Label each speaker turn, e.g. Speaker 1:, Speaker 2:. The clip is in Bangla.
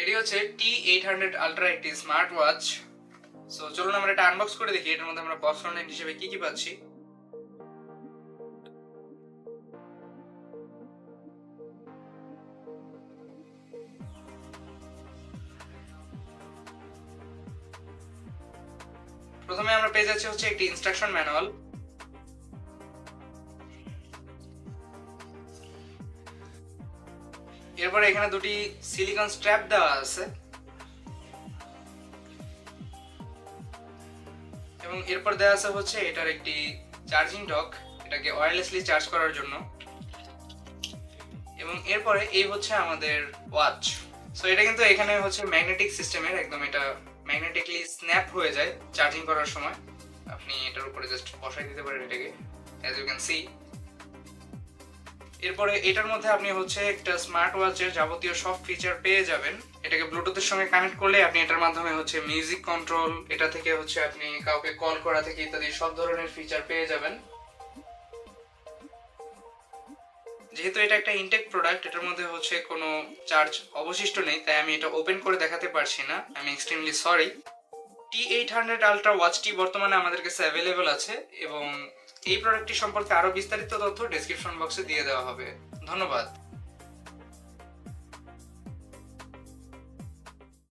Speaker 1: এটি হচ্ছে T800 আলট্রা, একটি স্মার্ট ওয়াচ। সো চলুন আমরা এটা আনবক্স করে দেখি এটার মধ্যে আমরা বক্স কন্টেন্ট হিসেবে কি কি পাচ্ছি। প্রথমে আমরা পেয়ে যাচ্ছি হচ্ছে একটি ইনস্ট্রাকশন ম্যানুয়াল। এরপরে এখানে দুটি সিলিকন স্ট্র্যাপ দেওয়া আছে এবং এরপর দেওয়া আছে হচ্ছে এটার একটি চার্জিং ডক, এটাকে ওয়্যারলেসলি চার্জ করার জন্য। এবং এরপরে এই হচ্ছে আমাদের ওয়াচ। সো এটা কিন্তু এখানে হচ্ছে ম্যাগনেটিক সিস্টেমের, একদম এটা ম্যাগনেটিকলি স্ন্যাপ হয়ে যায় চার্জিং করার সময়। আপনি এটার উপরে জাস্ট বসাই দিতে পারেন এটাকে, অ্যাজ ইউ ক্যান সি। এরপরে এটার মধ্যে আপনি হচ্ছে একটা স্মার্ট ওয়াচের যাবতীয় সব ফিচার পেয়ে যাবেন। এটাকে ব্লুটুথের সঙ্গে কানেক্ট করলে আপনি এটার মাধ্যমে হচ্ছে মিউজিক কন্ট্রোল, এটা থেকে হচ্ছে আপনি কাউকে কল করা থেকে ইত্যাদি সব ধরনের ফিচার পেয়ে যাবেন। যেহেতু এটা একটা ইনটেক প্রোডাক্ট, এটার মধ্যে হচ্ছে কোনো চার্জ অবশিষ্ট নেই, তাই আমি এটা ওপেন করে দেখাতে পারছি না। আমি এক্সট্রিমলি সরি। T800 আলট্রা ওয়াচটি বর্তমানে আমাদের কাছে অ্যাভেলেবল আছে এবং এই প্রোডাক্টটি সম্পর্কে আরো বিস্তারিত তথ্য ডেসক্রিপশন বক্সে দিয়ে দেওয়া হবে। ধন্যবাদ।